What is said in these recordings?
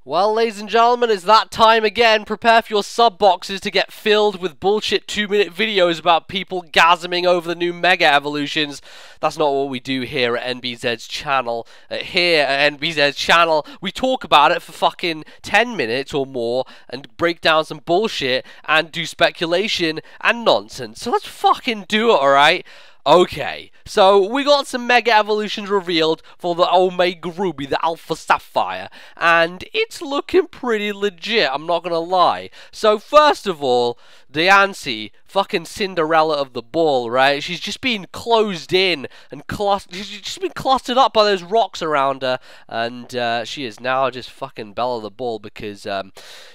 Well, ladies and gentlemen, it's that time again. Prepare for your sub boxes to get filled with bullshit 2-minute videos about people gasming over the new Mega Evolutions. That's not what we do here at NBZ's channel. Here at NBZ's channel, we talk about it for fucking 10 minutes or more and break down some bullshit and do speculation and nonsense. So let's fucking do it, alright? Okay, so we got some Mega Evolutions revealed for the Omega Ruby, the Alpha Sapphire, and it's looking pretty legit, I'm not gonna lie. So first of all, Diancie, fucking Cinderella of the ball, right? She's just been closed in and she's just been clustered up by those rocks around her, and she is now just fucking Belle of the ball because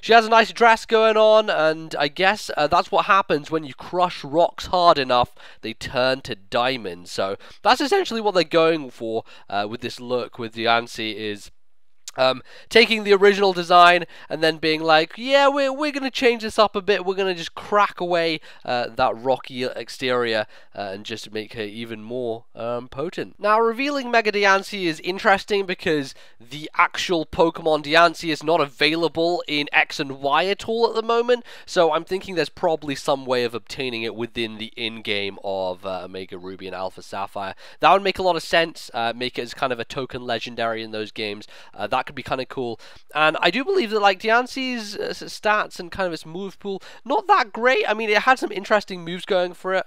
she has a nice dress going on, and I guess that's what happens when you crush rocks hard enough, they turn to diamonds. So that's essentially what they're going for with this look with Diancie, is taking the original design and then being like, yeah, we're going to change this up a bit, we're going to just crack away that rocky exterior and just make her even more potent. Now, revealing Mega Diancie is interesting because the actual Pokemon Diancie is not available in X and Y at all at the moment, so I'm thinking there's probably some way of obtaining it within the in-game of Omega Ruby and Alpha Sapphire. That would make a lot of sense, make it as kind of a token legendary in those games. That could be kind of cool. And I do believe that, like, Diancie's stats and kind of its move pool, not that great. I mean, it had some interesting moves going for it,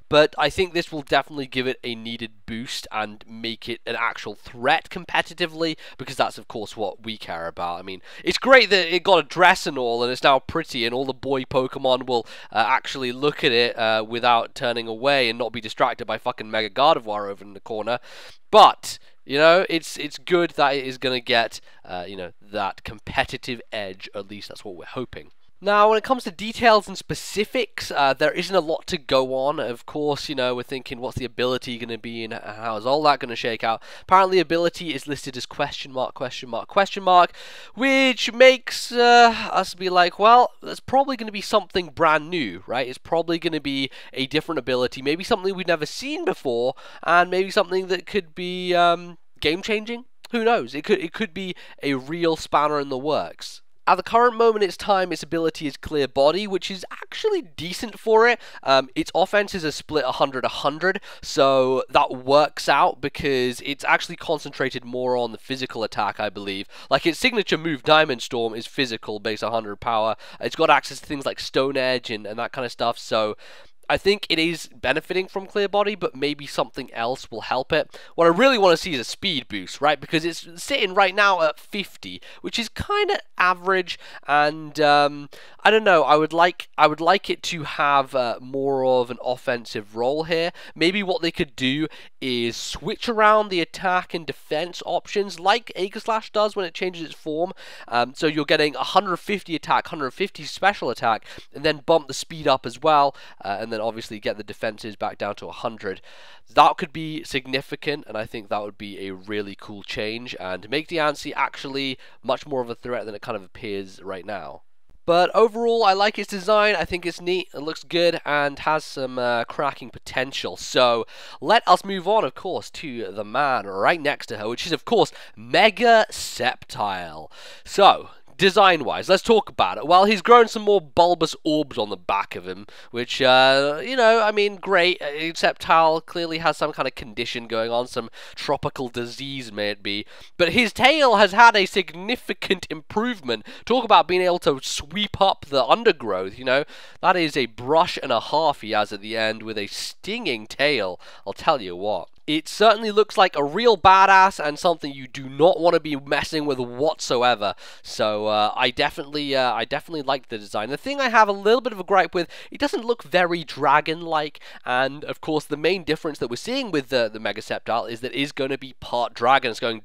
but I think this will definitely give it a needed boost and make it an actual threat competitively, because that's, of course, what we care about. I mean, it's great that it got a dress and all, and it's now pretty, and all the boy Pokemon will actually look at it without turning away and not be distracted by fucking Mega Gardevoir over in the corner. But you know, it's good that it is going to get, you know, that competitive edge. At least that's what we're hoping. Now, when it comes to details and specifics, there isn't a lot to go on. Of course, you know, we're thinking, what's the ability going to be and how is all that going to shake out? Apparently, ability is listed as question mark, which makes us be like, well, that's probably going to be something brand new, right? It's probably going to be a different ability, maybe something we've never seen before, and maybe something that could be game-changing. Who knows? It could be a real spanner in the works. At the current moment in time, its ability is Clear Body, which is actually decent for it. Its offense is a split 100-100, so that works out because it's actually concentrated more on the physical attack, I believe. Like, its signature move, Diamond Storm, is physical, base 100 power. It's got access to things like Stone Edge and that kind of stuff, so I think it is benefiting from Clear Body, but maybe something else will help it. What I really want to see is a speed boost, right? Because it's sitting right now at 50, which is kind of average, and I don't know. I would like it to have more of an offensive role here. Maybe what they could do is switch around the attack and defense options, like Aegislash does when it changes its form. So you're getting 150 attack, 150 special attack, and then bump the speed up as well, and then obviously get the defenses back down to 100. That could be significant, and I think that would be a really cool change and make Diancie actually much more of a threat than it kind of appears right now. But overall, I like its design. I think it's neat, it looks good, and has some cracking potential. So let us move on, of course, to the man right next to her, which is, of course, Mega Sceptile. So design-wise, let's talk about it. Well, he's grown some more bulbous orbs on the back of him, which, you know, I mean, great. Sceptile clearly has some kind of condition going on, some tropical disease, may it be. But his tail has had a significant improvement. Talk about being able to sweep up the undergrowth, you know. That is a brush and a half he has at the end with a stinging tail, I'll tell you what. It certainly looks like a real badass and something you do not want to be messing with whatsoever. So I definitely like the design. The thing I have a little bit of a gripe with, it doesn't look very dragon-like, and of course the main difference that we're seeing with the Mega Sceptile is that it is going to be part dragon. It's going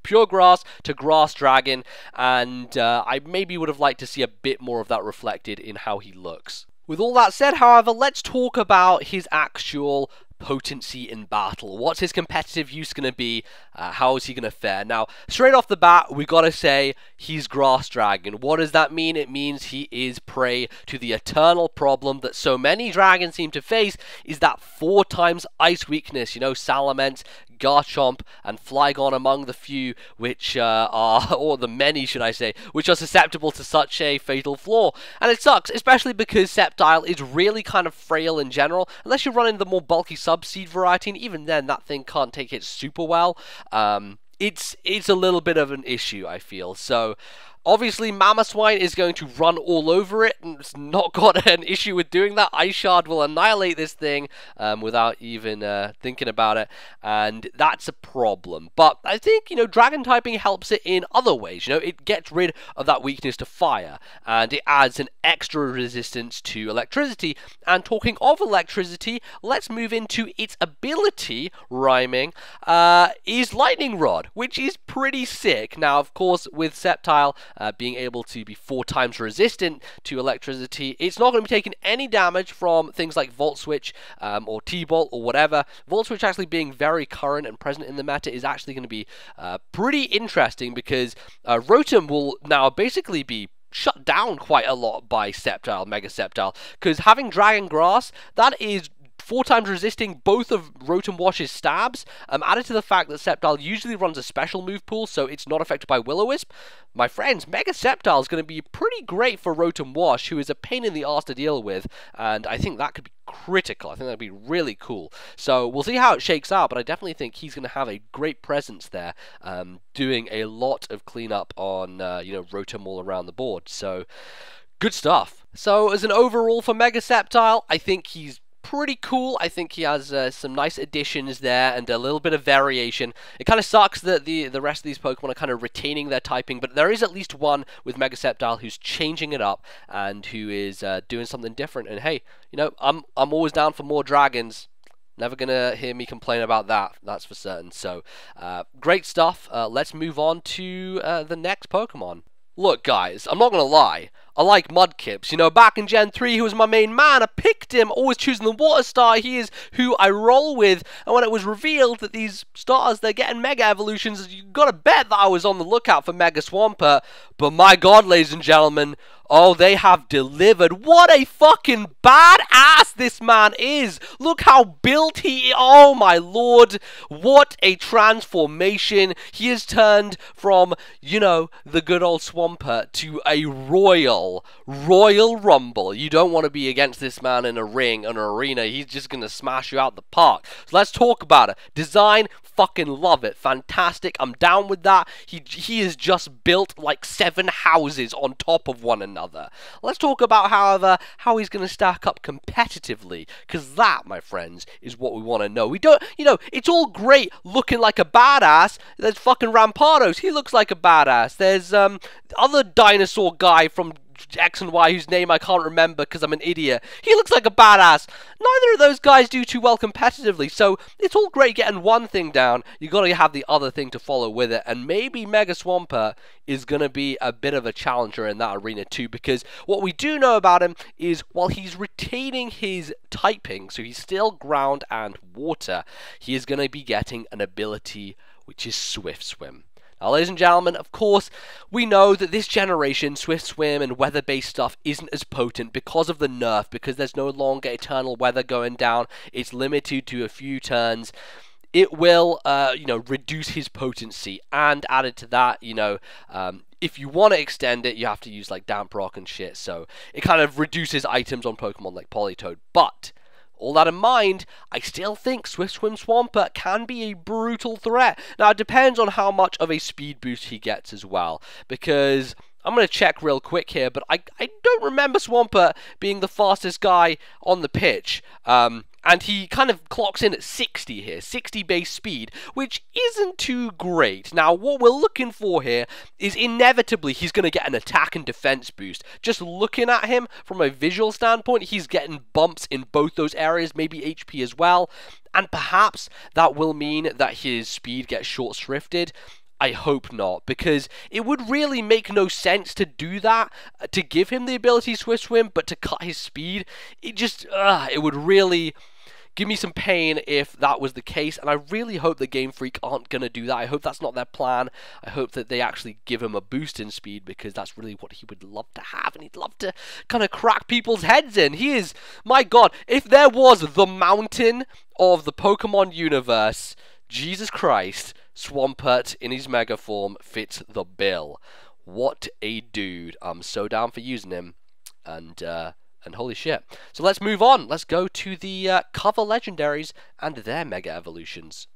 pure grass to grass dragon, and I maybe would have liked to see a bit more of that reflected in how he looks. With all that said, however, let's talk about his actual potency in battle. What's his competitive use going to be? How is he going to fare? Now, straight off the bat, we got to say he's Grass Dragon. What does that mean? It means he is prey to the eternal problem that so many dragons seem to face, is that 4 times ice weakness. You know, Salamence, Garchomp, and Flygon among the few which are, or the many should I say, which are susceptible to such a fatal flaw. And it sucks, especially because Sceptile is really kind of frail in general, unless you're running the more bulky Subseed variety, and even then that thing can't take it super well. It's a little bit of an issue, I feel. So obviously, Mamoswine is going to run all over it, and it's not got an issue with doing that. Ice Shard will annihilate this thing without even thinking about it, and that's a problem. But I think, Dragon typing helps it in other ways. It gets rid of that weakness to fire, and it adds an extra resistance to electricity. And talking of electricity, let's move into its ability, rhyming, is Lightning Rod, which is pretty sick. Now, of course, with Sceptile, being able to be 4 times resistant to electricity, it's not going to be taking any damage from things like Volt Switch or T-Bolt or whatever. Volt Switch actually being very current and present in the meta is actually going to be pretty interesting, because Rotom will now basically be shut down quite a lot by Sceptile, Mega Sceptile, because having Dragon Grass, that is 4 times resisting both of Rotom Wash's stabs, added to the fact that Sceptile usually runs a special move pool, so it's not affected by Will-O-Wisp. My friends, Mega Sceptile is going to be pretty great for Rotom Wash, who is a pain in the arse to deal with, and I think that could be critical. I think that'd be really cool. So we'll see how it shakes out, but I definitely think he's going to have a great presence there, doing a lot of cleanup on, Rotom all around the board. So good stuff. So as an overall for Mega Sceptile, I think he's pretty cool. I think he has some nice additions there and a little bit of variation. It kind of sucks that the rest of these Pokemon are kind of retaining their typing, but there is at least one with Mega Sceptile who's changing it up and who is doing something different. And hey, I'm always down for more dragons. Never gonna hear me complain about that, that's for certain. So great stuff. Let's move on to the next Pokemon. Look, guys, I'm not gonna lie. I like Mudkips. Back in Gen 3, he was my main man. I picked him, always choosing the Water Star. He is who I roll with. And when it was revealed that these stars, they're getting Mega Evolutions, you gotta bet that I was on the lookout for Mega Swampert. But my god, ladies and gentlemen, oh, they have delivered. What a fucking badass this man is. Look how built he is. Oh, my lord. What a transformation. He has turned from, the good old Swampert to a Royal Rumble. You don't want to be against this man in a ring, an arena. He's just going to smash you out the park. So let's talk about it. Design, fucking love it. Fantastic. I'm down with that. He is just built like 7 houses on top of one another. Let's talk about, however, how he's going to stack up competitively, because that, my friends, is what we want to know. We don't, it's all great looking like a badass. There's fucking Rampardos. He looks like a badass. There's other dinosaur guy from X and Y whose name I can't remember because I'm an idiot. He looks like a badass. Neither of those guys do too well competitively, so it's all great getting one thing down. You got to have the other thing to follow with it, and maybe Mega Swampert is going to be a bit of a challenger in that arena too, because what we do know about him is while he's retaining his typing, so he's still ground and water, he is going to be getting an ability which is Swift Swim. Now, ladies and gentlemen, of course, we know that this generation, Swift Swim and weather-based stuff isn't as potent because of the nerf, because there's no longer eternal weather going down. It's limited to a few turns. It will, reduce his potency, and added to that, if you want to extend it, you have to use, like, Damp Rock and shit, so it kind of reduces items on Pokemon like Politoed, but all that in mind, I still think Swift Swim Swampert can be a brutal threat. Now, it depends on how much of a speed boost he gets as well, because I'm going to check real quick here, but I don't remember Swampert being the fastest guy on the pitch. And he kind of clocks in at 60 here, 60 base speed, which isn't too great. Now, what we're looking for here is inevitably he's going to get an attack and defense boost. Just looking at him from a visual standpoint, he's getting bumps in both those areas, maybe HP as well. And perhaps that will mean that his speed gets short-shrifted. I hope not, because it would really make no sense to do that, to give him the ability Swift Swim, but to cut his speed. It just, it would really give me some pain if that was the case, and I really hope the Game Freak aren't going to do that. I hope that's not their plan. I hope that they actually give him a boost in speed, because that's really what he would love to have, and he'd love to kind of crack people's heads in. He is, my god, if there was the mountain of the Pokemon universe, Jesus Christ, Swampert in his mega form fits the bill. What a dude. I'm so down for using him. And holy shit. So let's move on. Let's go to the cover legendaries and their mega evolutions.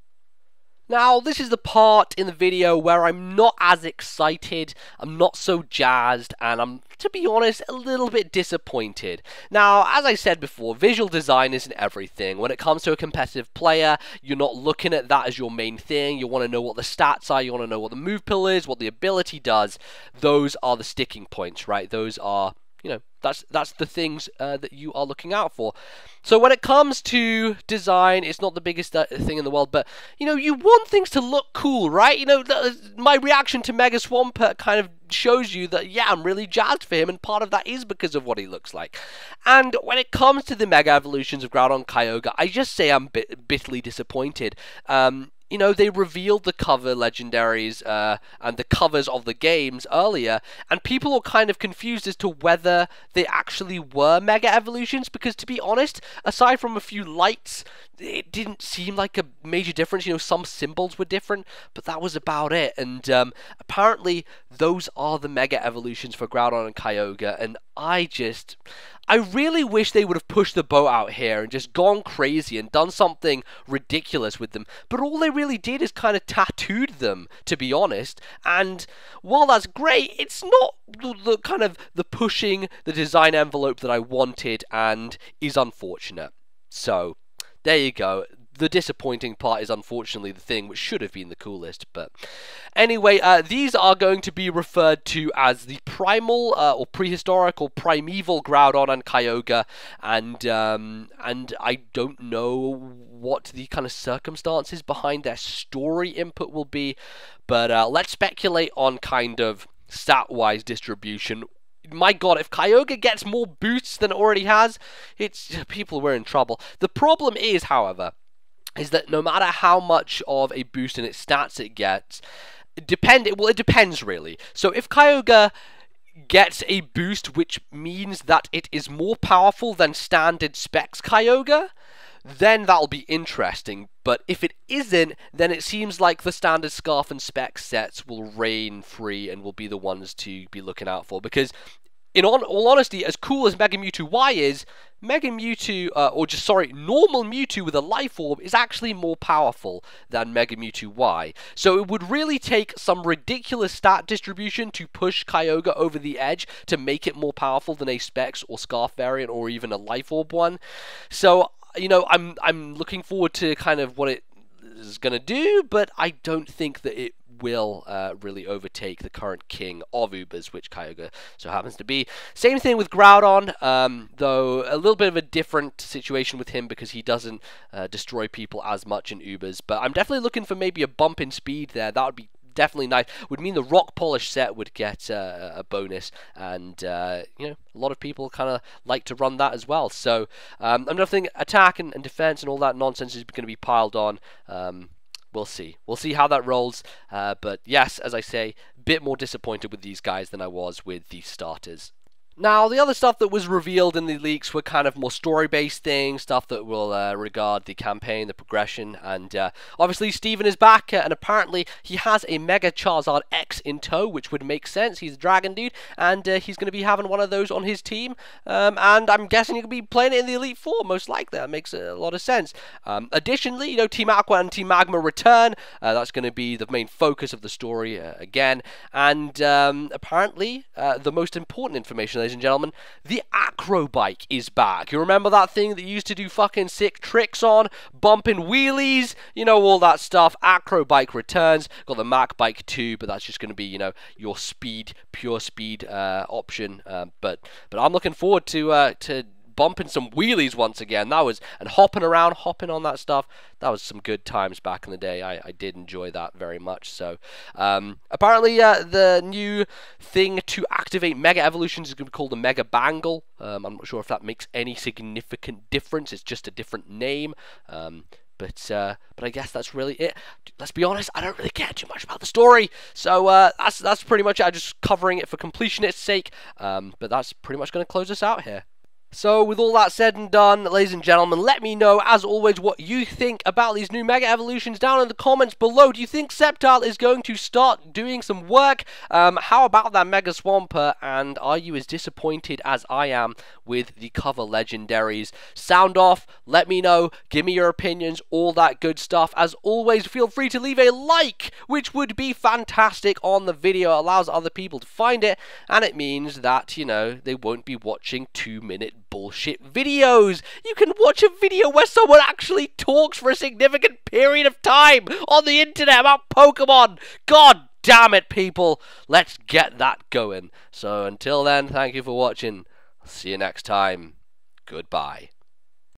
Now, this is the part in the video where I'm not as excited, I'm not so jazzed, and I'm, to be honest, a little bit disappointed. Now, as I said before, visual design isn't everything. When it comes to a competitive player, you're not looking at that as your main thing. You want to know what the stats are, you want to know what the move pool is, what the ability does. Those are the sticking points, right? Those are, you know, that's the things that you are looking out for. So when it comes to design, it's not the biggest thing in the world, but, you know, you want things to look cool, right? You know, my reaction to Mega Swampert kind of shows you that, yeah, I'm really jazzed for him, and part of that is because of what he looks like. And when it comes to the Mega Evolutions of Groudon Kyogre, I just say I'm bitterly disappointed. You know, they revealed the cover legendaries and the covers of the games earlier, and people were kind of confused as to whether they actually were Mega Evolutions, because to be honest, aside from a few lights, it didn't seem like a major difference. You know, some symbols were different, but that was about it. And apparently, those are the Mega Evolutions for Groudon and Kyogre, and I really wish they would have pushed the boat out here and just gone crazy and done something ridiculous with them. But all they really did is kind of tattooed them, to be honest. And while that's great, it's not the kind of the pushing the design envelope that I wanted, and is unfortunate. So there you go. The disappointing part is unfortunately the thing which should have been the coolest. But anyway, these are going to be referred to as the primal or prehistoric or primeval Groudon and Kyogre, and I don't know what the kind of circumstances behind their story input will be, but let's speculate on kind of stat-wise distribution. My god, if Kyogre gets more boosts than it already has, we're in trouble. The problem is, however, is that no matter how much of a boost in its stats it gets, it depends really. So if Kyogre gets a boost which means that it is more powerful than standard specs Kyogre, then that'll be interesting. But if it isn't, then it seems like the standard Scarf and Spec sets will reign free and will be the ones to be looking out for, because in all honesty, as cool as Mega Mewtwo Y is, Mega Mewtwo, normal Mewtwo with a Life Orb is actually more powerful than Mega Mewtwo Y. So it would really take some ridiculous stat distribution to push Kyogre over the edge to make it more powerful than a Specs or Scarf variant or even a Life Orb one. So, you know, I'm looking forward to kind of what it is going to do, but I don't think that it will really overtake the current king of Ubers, which Kyogre so happens to be. Same thing with Groudon, though a little bit of a different situation with him because he doesn't destroy people as much in Ubers, but I'm definitely looking for maybe a bump in speed there. That would be definitely nice. Would mean the rock polish set would get a bonus, and you know, a lot of people kind of like to run that as well. So I'm not thinking attack and defense and all that nonsense is going to be piled on. We'll see. We'll see how that rolls. But yes, as I say, a bit more disappointed with these guys than I was with the starters. Now, the other stuff that was revealed in the leaks were kind of more story-based things, stuff that will regard the campaign, the progression, and obviously Steven is back, and apparently he has a Mega Charizard X in tow, which would make sense. He's a dragon dude, and he's going to be having one of those on his team, and I'm guessing he'll be playing it in the Elite Four, most likely. That makes a lot of sense. Additionally, you know, Team Aqua and Team Magma return. That's going to be the main focus of the story again, and apparently the most important information, ladies and gentlemen, the Acro Bike is back. You remember that thing that you used to do fucking sick tricks on, bumping wheelies, you know, all that stuff. Acro Bike returns. Got the Mac Bike too, but that's just going to be, you know, your speed, pure speed option. But I'm looking forward to bumping some wheelies once again. That was, and hopping around, hopping on that stuff. That was some good times back in the day. I did enjoy that very much. So apparently the new thing to activate Mega Evolutions is going to be called the Mega Bangle. I'm not sure if that makes any significant difference. It's just a different name. But I guess that's really it. Let's be honest, I don't really care too much about the story. So that's pretty much it. I'm just covering it for completionist's sake. But that's pretty much going to close us out here. So, with all that said and done, ladies and gentlemen, let me know, as always, what you think about these new Mega Evolutions down in the comments below. Do you think Sceptile is going to start doing some work? How about that Mega Swampert? And are you as disappointed as I am with the cover legendaries? Sound off, let me know, give me your opinions, all that good stuff. As always, feel free to leave a like, which would be fantastic on the video. It allows other people to find it, and it means that, you know, they won't be watching 2-minute bullshit videos. You can watch a video where someone actually talks for a significant period of time on the internet about Pokemon. God damn it, people. Let's get that going. So until then, thank you for watching. I'll see you next time. Goodbye.